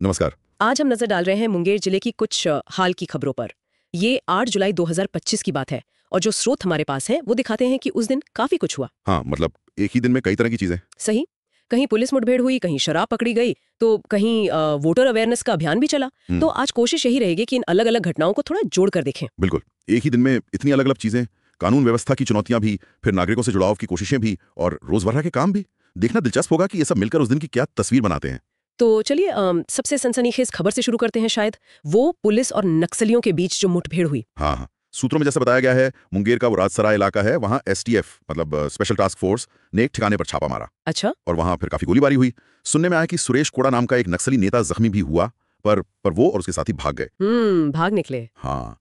नमस्कार। आज हम नजर डाल रहे हैं मुंगेर जिले की कुछ हाल की खबरों पर। ये 8 जुलाई 2025 की बात है और जो स्रोत हमारे पास हैं वो दिखाते हैं कि उस दिन काफी कुछ हुआ। हाँ, मतलब एक ही दिन में कई तरह की चीजें। सही। कहीं पुलिस मुठभेड़ हुई, कहीं शराब पकड़ी गई, तो कहीं वोटर अवेयरनेस का अभियान भी चला। तो आज कोशिश यही रहेगी कि इन अलग अलग घटनाओं को थोड़ा जोड़ कर देखें। बिल्कुल, एक ही दिन में इतनी अलग अलग चीजें, कानून व्यवस्था की चुनौतियां भी, फिर नागरिकों से जुड़ाव की कोशिशें भी और रोजमर्रा के काम भी। देखना दिलचस्प होगा कि ये सब मिलकर उस दिन की क्या तस्वीर बनाते हैं। तो चलिए सबसे सनसनीखेज खबर से शुरू करते हैं शायद। वो पुलिस और नक्सलियों के बीच जो मुठभेड़ हुई। हाँ हाँ, सूत्रों में जैसे बताया गया है, मुंगेर का वो राजसराय इलाका है, वहाँ एसटीएफ मतलब स्पेशल टास्क फोर्स ने एक ठिकाने पर छापा मारा अच्छा। और वहाँ फिर काफी गोलीबारी हुई। सुनने में आया कि सुरेश कोड़ा नाम का एक नक्सली नेता जख्मी भी हुआ, पर वो और उसके साथी भाग गए। भाग निकले। हाँ,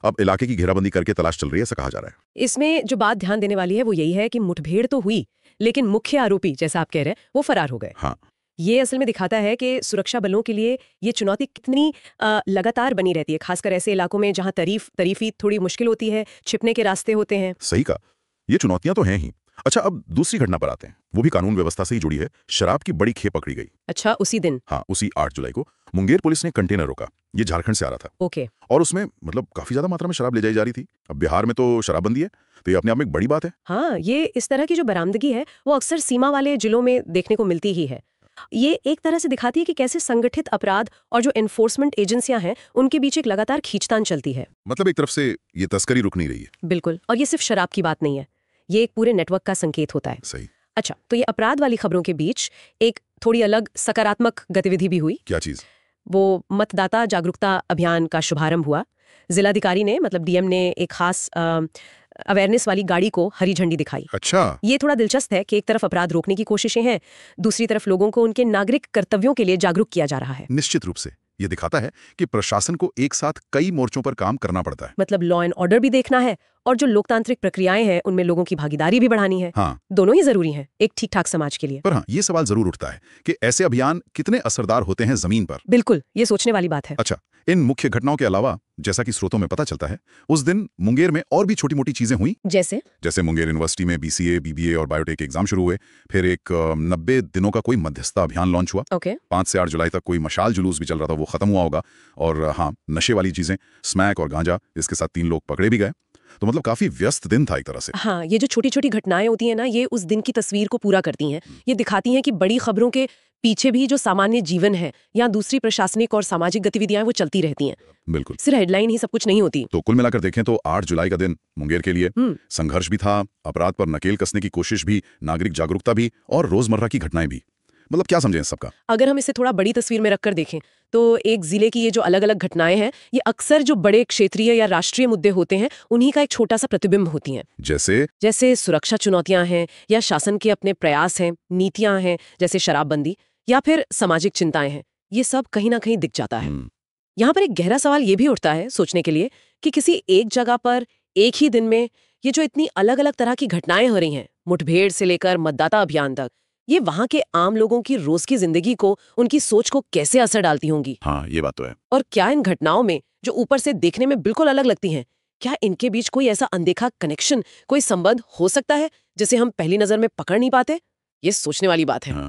अब इलाके की घेराबंदी करके तलाश चल रही है, ऐसा कहा जा रहा है। इसमें जो बात ध्यान देने वाली है वो यही है कि मुठभेड़ तो हुई, लेकिन मुख्य आरोपी जैसा आप कह रहे हैं वो फरार हो गए। हाँ, ये असल में दिखाता है कि सुरक्षा बलों के लिए ये चुनौती कितनी लगातार बनी रहती है, खासकर ऐसे इलाकों में जहां तरीफी थोड़ी मुश्किल होती है, छिपने के रास्ते होते हैं। सही कहा, ये चुनौतियां तो हैं ही। अच्छा, अब दूसरी घटना पर आते हैं, वो भी कानून व्यवस्था से ही जुड़ी है। शराब की बड़ी खेप पकड़ी गई। अच्छा, उसी दिन? हाँ, उसी 8 जुलाई को मुंगेर पुलिस ने कंटेनर रोका। ये झारखंड से आ रहा था। ओके। और उसमें मतलब काफी ज्यादा मात्रा में शराब ले जाई जा रही थी। अब बिहार में तो शराबबंदी है, तो ये अपने आप में एक बड़ी बात है। हाँ, ये इस तरह की जो बरामदगी है वो अक्सर सीमा वाले जिलों में देखने को मिलती ही है। ये एक तरह से दिखाती है कि कैसे संगठित अपराध और जो एनफोर्समेंट एजेंसियां हैं उनके बीच एक लगातार खींचतान चलती है। मतलब एक तरफ से ये तस्करी रुक नहीं रही है। बिल्कुल, और ये सिर्फ शराब की बात नहीं है, ये एक पूरे नेटवर्क का संकेत होता है। सही। अच्छा, तो ये अपराध वाली खबरों के बीच एक थोड़ी अलग सकारात्मक गतिविधि भी हुई। क्या चीज? वो मतदाता जागरूकता अभियान का शुभारंभ हुआ। जिलाधिकारी ने मतलब डीएम ने एक खास अवेयरनेस वाली गाड़ी को हरी झंडी दिखाई। अच्छा। ये थोड़ा दिलचस्प है कि एक तरफ अपराध रोकने की कोशिशें हैं, दूसरी तरफ लोगों को उनके नागरिक कर्तव्यों के लिए जागरूक किया जा रहा है। निश्चित रूप से ये दिखाता है कि प्रशासन को एक साथ कई मोर्चों पर काम करना पड़ता है। मतलब लॉ एंड ऑर्डर भी देखना है और जो लोकतांत्रिक प्रक्रियाएं हैं उनमें लोगों की भागीदारी भी बढ़ानी है। हाँ, दोनों ही जरूरी हैं एक ठीक ठाक समाज के लिए। पर हाँ, ये सवाल जरूर उठता है कि ऐसे अभियान कितने असरदार होते हैं जमीन पर। बिल्कुल, ये सोचने वाली बात है। अच्छा, इन मुख्य घटनाओं के अलावा जैसा कि स्रोतों में पता चलता है, उस दिन मुंगेर में और भी छोटी मोटी चीजें हुई। जैसे मुंगेर यूनिवर्सिटी में बीसीए, बीबीए और बायोटेक एग्जाम शुरू हुए। फिर एक 90 दिनों का कोई मध्यस्थता अभियान लॉन्च हुआ। ओके। 5 से 8 जुलाई तक कोई मशाल जुलूस भी चल रहा था, वो खत्म हुआ होगा। और हाँ, नशे वाली चीजें, स्मैक और गांजा, इसके साथ 3 लोग पकड़े भी गए। तो मतलब काफी व्यस्त दिन था एक तरह से। हाँ, ये जो छोटी छोटी घटनाएं होती हैं ना, ये उस दिन की तस्वीर को पूरा करती हैं। ये दिखाती हैं कि बड़ी खबरों के पीछे भी जो सामान्य जीवन है या दूसरी प्रशासनिक और सामाजिक गतिविधियां वो चलती रहती हैं। बिल्कुल, सिर्फ हेडलाइन ही सब कुछ नहीं होती। तो कुल मिलाकर देखें तो 8 जुलाई का दिन मुंगेर के लिए संघर्ष भी था, अपराध पर नकेल कसने की कोशिश भी, नागरिक जागरूकता भी और रोजमर्रा की घटनाएं भी। मतलब क्या समझें इस सबका? अगर हम इसे थोड़ा बड़ी तस्वीर में रखकर देखें तो एक जिले की ये जो अलग अलग घटनाएं हैं ये अक्सर जो बड़े क्षेत्रीय या राष्ट्रीय मुद्दे होते हैं उन्हीं का एक छोटा सा प्रतिबिंब होती हैं। जैसे सुरक्षा चुनौतियां हैं या शासन के अपने प्रयास हैं, नीतियां हैं जैसे शराबबंदी, या फिर सामाजिक चिंताएं हैं, ये सब कहीं ना कहीं दिख जाता है। यहाँ पर एक गहरा सवाल ये भी उठता है सोचने के लिए कि किसी एक जगह पर एक ही दिन में ये जो इतनी अलग अलग तरह की घटनाएं हो रही हैं, मुठभेड़ से लेकर मतदाता अभियान तक, ये वहां के आम लोगों की रोज की जिंदगी को, उनकी सोच को कैसे असर डालती होंगी। हाँ, ये बात तो है। और क्या इन घटनाओं में जो ऊपर से देखने में बिल्कुल अलग लगती हैं, क्या इनके बीच कोई ऐसा अनदेखा कनेक्शन, कोई संबंध हो सकता है जिसे हम पहली नजर में पकड़ नहीं पाते? ये सोचने वाली बात है। हाँ।